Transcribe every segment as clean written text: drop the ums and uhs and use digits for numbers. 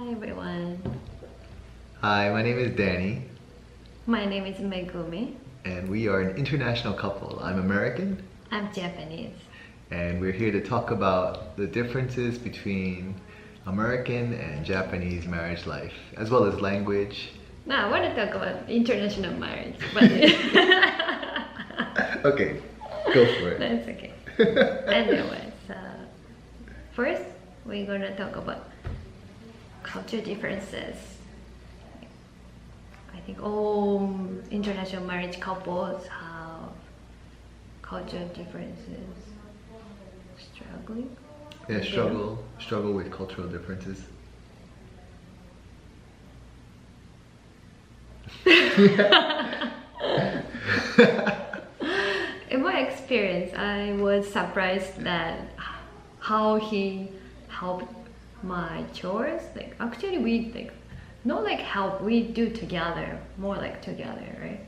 Hi everyone. Hi, my name is Danny, My name is Megumi. and we are an international couple. I'm American, I'm Japanese. and we're here to talk about the differences between American and Japanese marriage life, as well as language. Now I want to talk about international marriage, but Okay, go for it. that's okay. Anyways, first we're gonna talk about culture differences. I think all international marriage couples have culture differences. Struggling? Yeah, struggle with cultural differences. In my experience, I was surprised that how he helped my chores. Like actually, we not like help. We do together, more like together, right?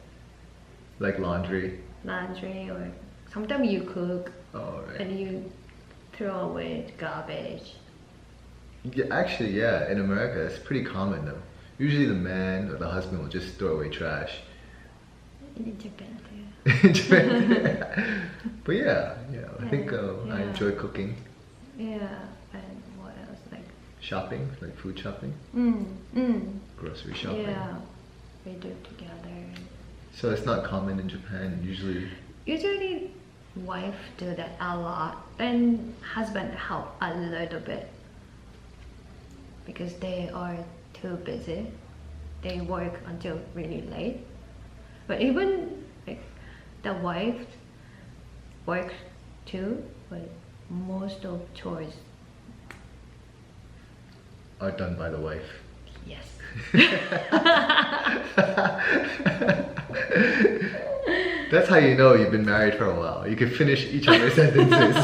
Like laundry. Laundry, or sometimes you cook Oh, right. and you throw away garbage. Yeah, actually, yeah, in America, it's pretty common though. Usually the man or the husband will just throw away trash. In Japan too. In Japan. But yeah, I think I Yeah. enjoy cooking, Yeah, and what else? Like shopping, like food shopping, grocery shopping. yeah, we do together. So it's not common in Japan. Usually, wife do that a lot, and husband help a little bit because they are too busy. They work until really late. But even like the wife works too, but most of chores, are done by the wife. yes. That's how you know you've been married for a while. You can finish each other's sentences.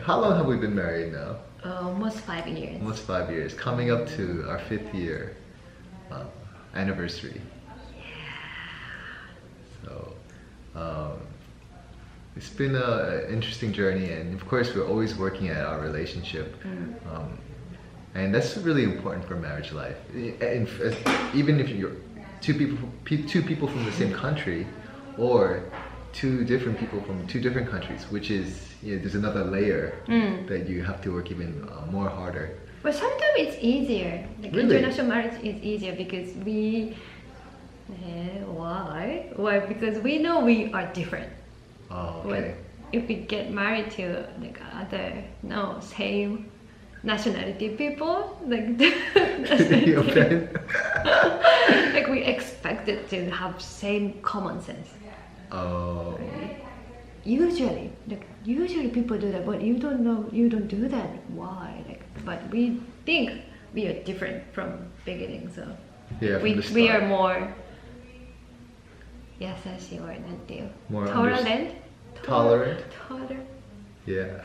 How long have we been married now? Almost 5 years. Almost 5 years. Coming up to our 5th year anniversary. So it's been an interesting journey, and of course we're always working at our relationship. And that's really important for marriage life. And even if you're two people from the same country, or two different people from two different countries, which is, there's another layer that you have to work even more harder. But sometimes it's easier. Like Really? international marriage is easier because we. Why? Why? Because we know we are different. Oh, But okay. if we get married to like other same nationality people, like Your friend? like we expected to have same common sense. Oh, Usually people do that, but you don't do that. Why? But we think we are different from beginning, so yeah, from we the start. we are more. Yasashi or nanteyo. More Tolerant. Tolerant? Tolerant. Yeah.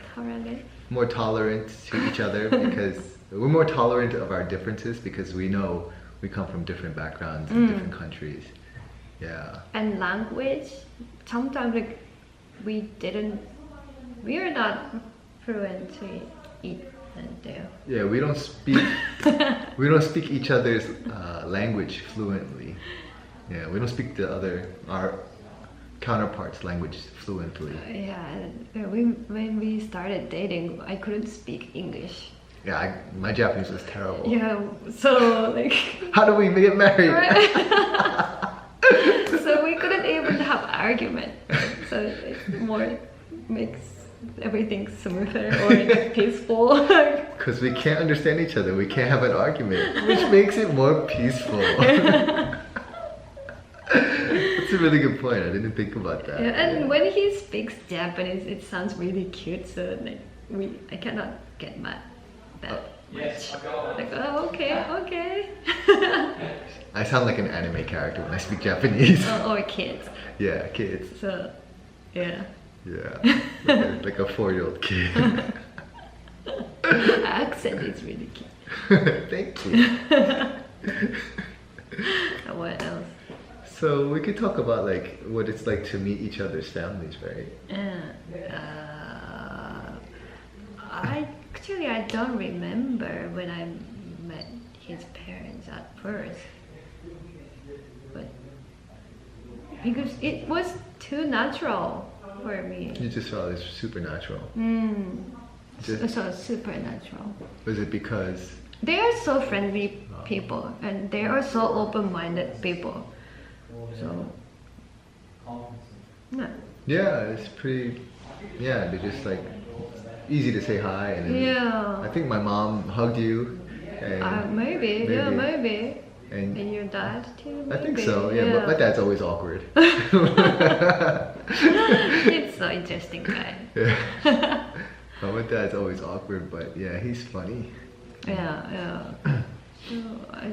More tolerant to each other because we're more tolerant of our differences because we know we come from different backgrounds and different countries. Yeah. And language. Sometimes we are not fluent to eat nanteyo. Yeah, we don't speak each other's language fluently. Yeah, we don't speak our counterparts' language fluently. Yeah, and when we started dating, I couldn't speak English. Yeah, my Japanese was terrible. Yeah, so How do we get married? so we couldn't even have argument. So it more makes everything smoother or peaceful. Because we can't understand each other, we can't have an argument, which makes it more peaceful. That's a really good point. I didn't think about that. Yeah, and when he speaks Japanese, it sounds really cute. So I cannot get mad that much. Like, oh, okay. I sound like an anime character when I speak Japanese. Or kids. Yeah, kids. So, yeah. Yeah, like a 4-year-old kid. Accent is really cute. Thank you. What else? So we could talk about like what it's like to meet each other's families, right? I Actually, I don't remember when I met his parents at first. But because it was too natural for me. You just felt it's supernatural. So supernatural. Was it because They are so friendly people, and they are so open-minded people. So, no. yeah, it's pretty. Yeah, they're just like easy to say hi, and then Yeah. I think my mom hugged you. And Maybe. Yeah, maybe. And And your dad too. I think maybe. so. Yeah, but my dad's always awkward. It's so interesting guy. Yeah. But my dad's always awkward, but yeah, he's funny. Yeah. So I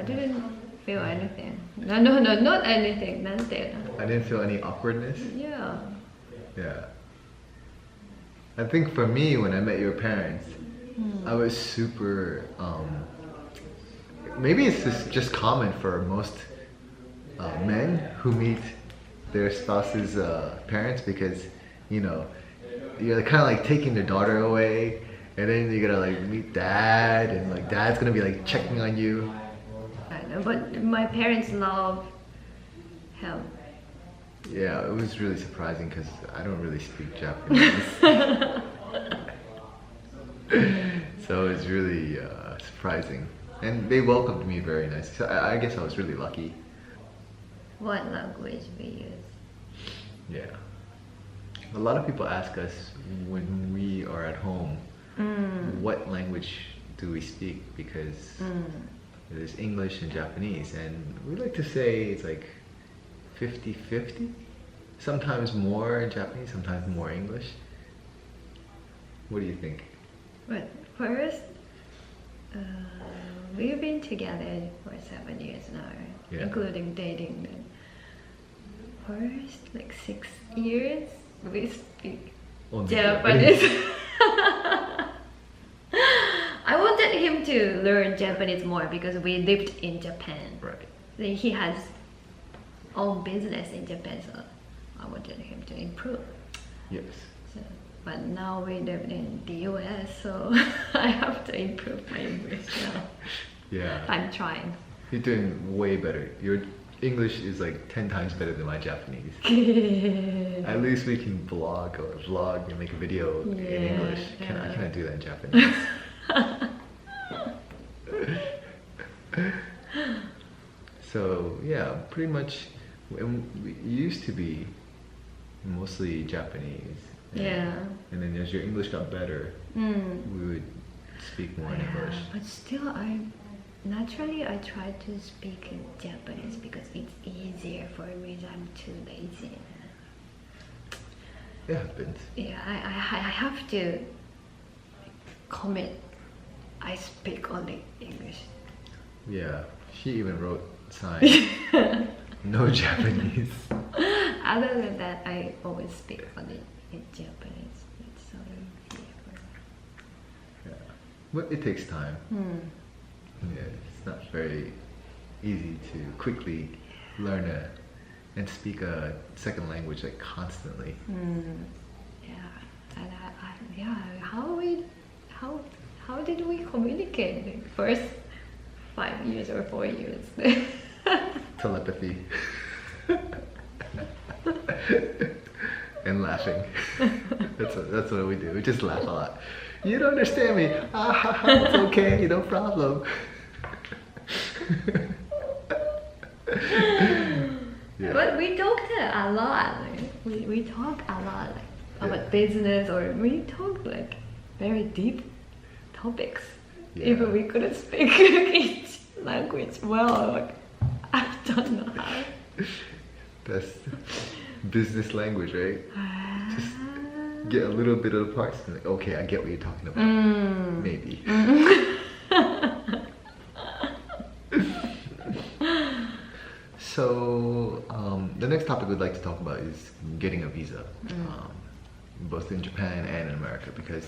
didn't feel anything. No, not anything. Nothing. I didn't feel any awkwardness. Yeah. Yeah. I think for me, when I met your parents, I was super. Maybe it's just common for most men who meet their spouse's parents, because you're kind of like taking their daughter away, and then you're gonna like meet dad, and like dad's gonna be like checking on you. I know, but my parents love him. Yeah, it was really surprising because I don't really speak Japanese. So it's really surprising. And they welcomed me very nicely. So I guess I was really lucky. What language we use? Yeah. A lot of people ask us when we are at home, what language do we speak? Because there's English and Japanese. And we like to say it's like 50-50. Sometimes more Japanese, sometimes more English. What do you think? But first, we've been together for 7 years now, Yeah. including dating. Then first, like 6 years, we speak Only Japanese. I wanted him to learn Japanese more because we lived in Japan. Right. He has own business in Japan, so I wanted him to improve. Yes. So, but now we live in the US, so I have to improve my English now. Yeah. I'm trying. You're doing way better. Your English is like 10 times better than my Japanese. At least we can vlog and make a video in English. I cannot do that in Japanese. So yeah, pretty much we used to be mostly Japanese. And then as your English got better, we would speak more in English. But still, naturally I try to speak in Japanese because it's easier for me. I'm too lazy. It happens. Yeah, I have to commit. I speak only English. Yeah, she even wrote signs. No Japanese. Other than that, I always speak only in Japanese. It's so easy for me. Yeah. But it takes time. Yeah, it's not very easy to quickly learn and speak a second language like constantly. Yeah, and how did we communicate the first 5 years or 4 years? Telepathy. And laughing. That's what we do. We just laugh a lot. You don't understand me. It's okay, no problem. Yeah. But we talked a lot. Like, we talk a lot about business, or we talk like very deep topics. Yeah. Even we couldn't speak each language well. Like, I don't know how. That's business language, right? Just get a little bit of the parts and like, okay, I get what you're talking about. Maybe. So the next topic we'd like to talk about is getting a visa, both in Japan and in America, because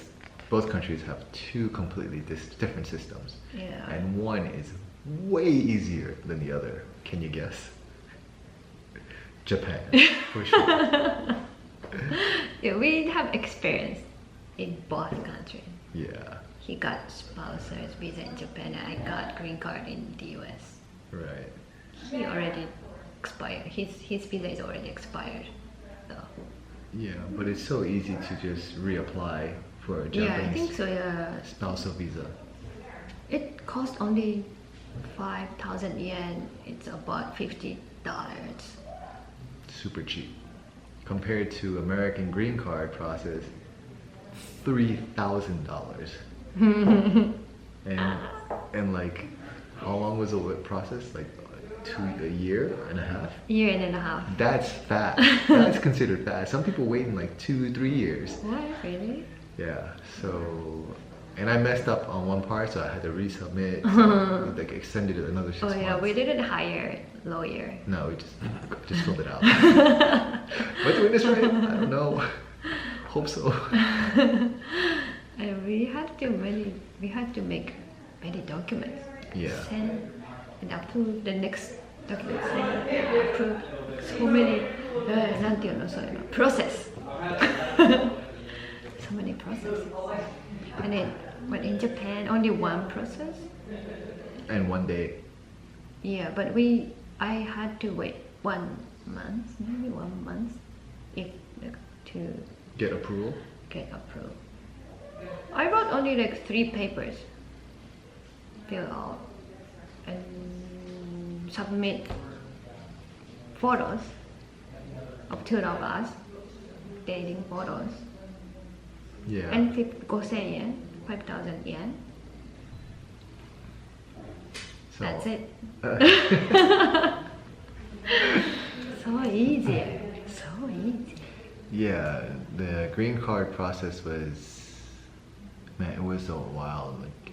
both countries have two completely different systems. Yeah. And one is way easier than the other. Can you guess? Japan, for sure. Yeah, we have experience in both countries. Yeah. He got spouse's visa in Japan and I got green card in the US. Right. He already expired. His visa is already expired. So. Yeah, but it's so easy to just reapply for a Yeah, I Japanese think so. Yeah. spousal visa. It cost only 5,000 yen. It's about $50. Super cheap. Compared to American green card process, $3,000. and like, how long was the process? Like a year and a half? Year and a half. That's fast. That's considered fast. Some people wait in like 2-3 years. What? Really? Yeah. So, and I messed up on one part, so I had to resubmit. So like extended it another 6 Oh months. yeah, we didn't hire a lawyer. No, we just filled it out. Am I doing this right? I don't know. Hope so. And we had to make many documents. Yeah. Send and approve the next document. Send and approve. So many なんていうのそういうの process. So many processes. And then, but in Japan, only one process. And one day. Yeah, but I had to wait 1 month, maybe 1 month, to Get approval. get approved. I wrote only like 3 papers. Fill out and submit photos of 2 of us, dating photos, Yeah. and 5,000 yen, 5,000 yen. So, That's it. So easy. So easy. yeah, the green card process was, man, it was so wild. Like,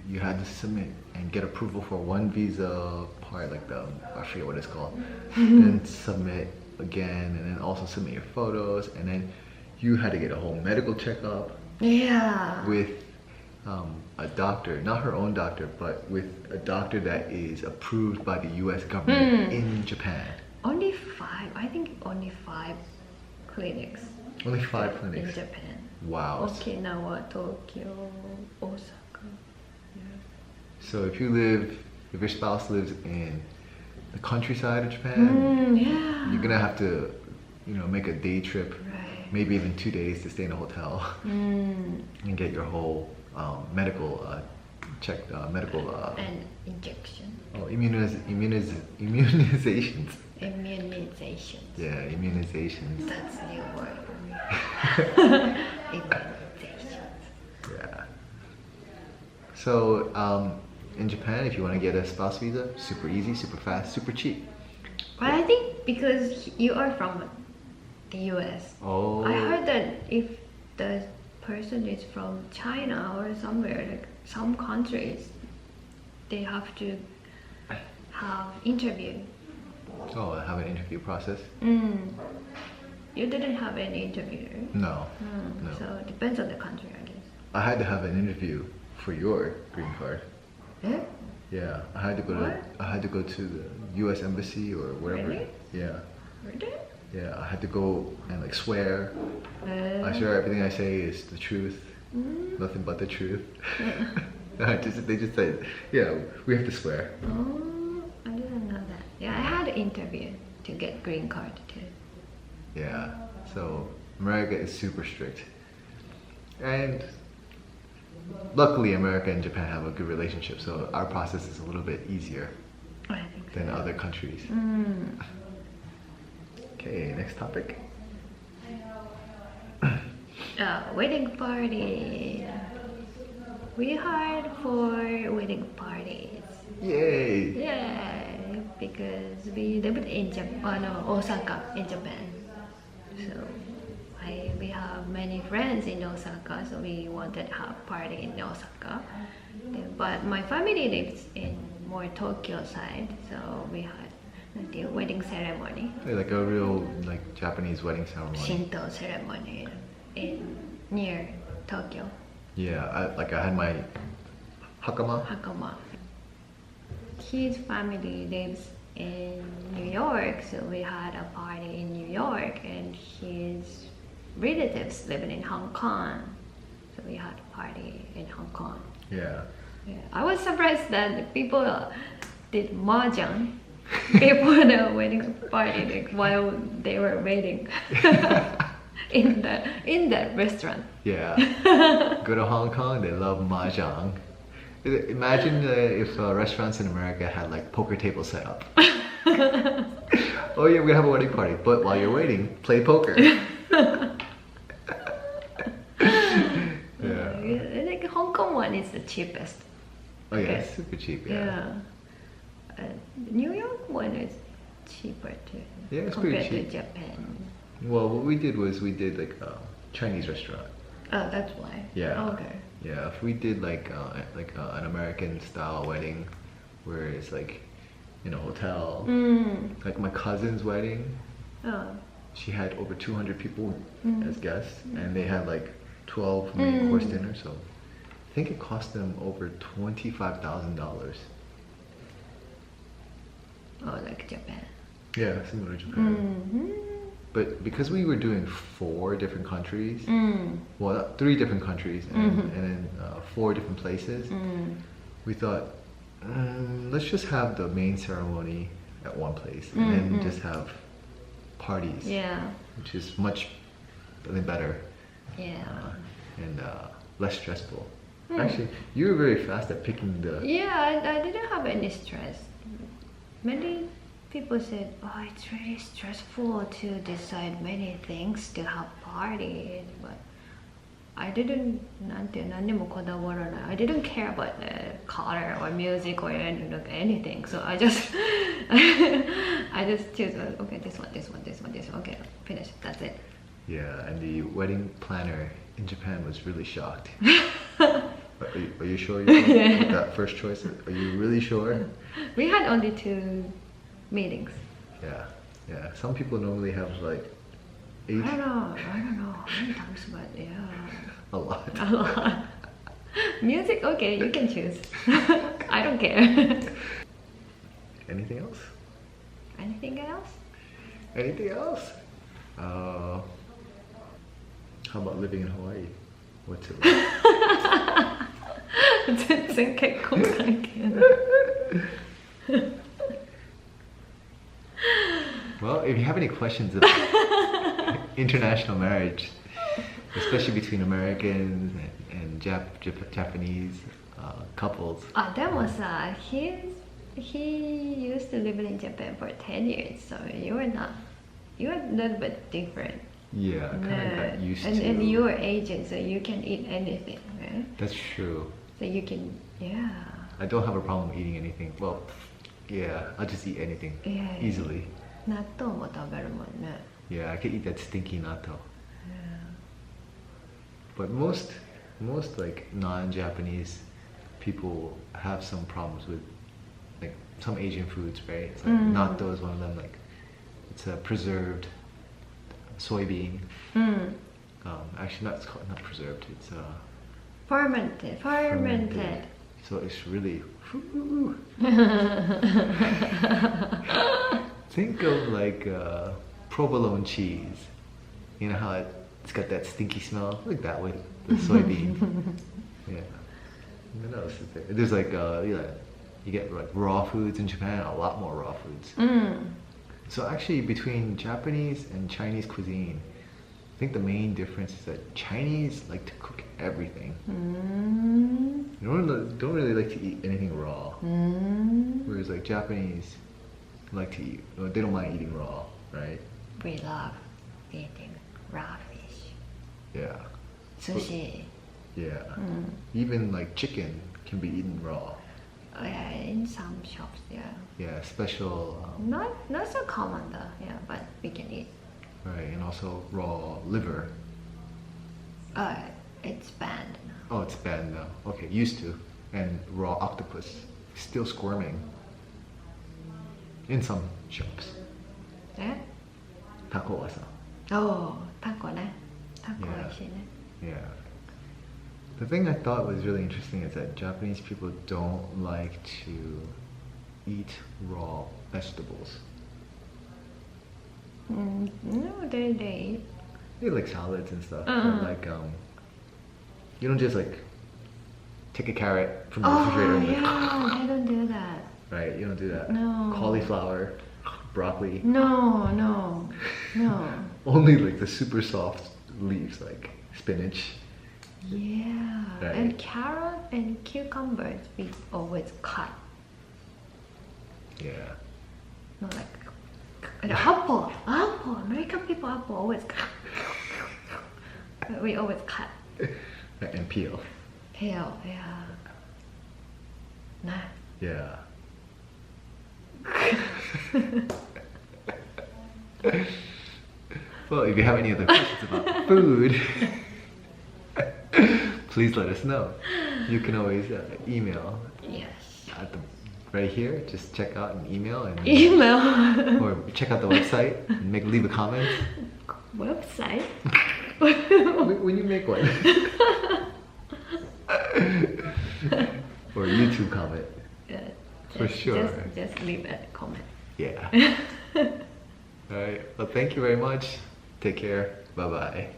you had to submit and get approval for one visa part, like I forget what it's called, then submit again, and then also submit your photos, and then you had to get a whole medical checkup Yeah. with a doctor, not her own doctor, but with a doctor that is approved by the US government in Japan. Only 5, I think only 5 clinics Only 5 in clinics. Japan. Wow. Okinawa, Tokyo, Osaka. Yeah. So if your spouse lives in the countryside of Japan, Yeah. you're gonna have to, make a day trip, Right. maybe even 2 days to stay in a hotel and get your whole medical checked, And injection. immunizations. Immunization. Yeah, immunizations. That's new word for me. Immunization. Yeah. So in Japan, if you want to get a spouse visa, super easy, super fast, super cheap. But I think because you are from the US, Oh. I heard that if the person is from China or somewhere, like some countries, they have to have interview. Oh, I have an interview process? You didn't have any interview, right? No. No. So it depends on the country, I guess. I had to have an interview for your green card. Eh? Yeah, I had to go What? to the U.S. embassy or whatever. Really? Yeah, Really? yeah. I had to go and like swear. I swear everything I say is the truth, nothing but the truth. They just said, yeah, we have to swear. Oh, I didn't know that. Yeah, I had an interview to get green card too. Yeah. So America is super strict, and luckily America and Japan have a good relationship, so our process is a little bit easier I think than other countries. Okay, next topic. Wedding party. We hired for wedding parties. Yay! Yay! Because we lived in Osaka in Japan. So we have many friends in Osaka, so we wanted to have party in Osaka. But my family lives in more Tokyo side, so we had the wedding ceremony, Like a real Japanese wedding ceremony. Shinto ceremony near Tokyo, Yeah, I had my hakama. Hakama. His family lives in New York, so we had a party in New York, and his relatives living in Hong Kong. So we had a party in Hong Kong. Yeah. Yeah. I was surprised that people did mahjong before the wedding party, like while they were waiting in the restaurant. Yeah. Go to Hong Kong, they love mahjong. Imagine if restaurants in America had like poker tables set up. Oh yeah, we're gonna have a wedding party, but while you're waiting, play poker. Yeah. Like Hong Kong one is the cheapest. Oh yeah, it's super cheap. Yeah. New York one is cheaper too. Yeah, it's compared pretty cheap. to Japan. Well, what we did was we did like a Chinese restaurant. Oh, that's why. Yeah. Oh, okay. Yeah, if we did like an American style wedding, where it's like in a hotel, like my cousin's wedding, she had over 200 people as guests, and they had like 12 main course dinner. So I think it cost them over $25,000. Oh, like Japan. Yeah, similar to Japan. But because we were doing 4 different countries, well, 3 different countries, and then 4 different places, we thought, let's just have the main ceremony at one place, and then just have parties. Yeah. Which is much better. Yeah. And less stressful. Actually, you were very fast at picking the... Yeah, I didn't have any stress. Many people said, oh, it's really stressful to decide many things to have party, but I didn't I didn't care about the color or music or anything. So I just I just choose, okay, this one, okay, finish, that's it. Yeah, and the wedding planner in Japan was really shocked. Are you sure you with that first choice? Are you really sure? We had only 2 meetings. Yeah. Some people normally have like 8. I don't know how many times, but yeah. A lot. A lot. Music, okay, you can choose. I don't care. Anything else? Anything else? Anything else? How about living in Hawaii? What's it like? 全然結婚関係ない。Well, if you have any questions about international marriage, especially between Americans and Japanese couples. あ、でもさ、he used to live in Japan for 10 years, so you're a little bit different. Yeah, I kind of got used to. And you're Asian, so you can eat anything, right? That's true. So you can, yeah. I don't have a problem eating anything. Well, yeah, I'll just eat anything easily. 納豆も食べるもんね。Yeah, I can eat that stinky natto. Yeah. But most like non-Japanese people have some problems with like some Asian foods, right? It's like natto is one of them. Like it's a preserved soybean. Actually, not preserved. It's fermented. So it's really. Think of like provolone cheese. You know how it's got that stinky smell? Like that with the soybean. Yeah. What else is there? There's like you get like raw foods in Japan. A lot more raw foods. So actually, between Japanese and Chinese cuisine, I think the main difference is that Chinese like to cook everything. Don't really like to eat anything raw. Whereas like Japanese like to eat, they don't mind eating raw, right? We love eating raw fish. Yeah. Sushi. Yeah. Even like chicken can be eaten raw. Yeah, in some shops, yeah. Yeah, special. Not so common though, yeah, but we can eat. Right, and also raw liver. It's banned now. Oh, it's banned now. Okay, used to. And raw octopus, still squirming. In some shops. Yeah? Taco wasa. Oh, taco ne. Taco oishii ne. Yeah. The thing I thought was really interesting is that Japanese people don't like to eat raw vegetables. No, they eat. They like salads and stuff. But like You don't just like take a carrot from the Oh refrigerator and yeah, I don't do that. right? You don't do that. No. Cauliflower, broccoli. No. Only like the super soft leaves like spinach. Yeah. Right. And carrot and cucumbers we always cut. Yeah. Not like and apple. American people apple always cut. We always cut. And peel. Peel, yeah. Nah. Yeah. Well, if you have any other questions about food, please let us know. You can always email Yes. at the right here. Just check out an email and Email. or check out the website and leave a comment. Website? When you make one. Or a YouTube comment. Yeah, For sure. Just leave a comment. Yeah. Alright. Well, thank you very much. Take care. Bye bye.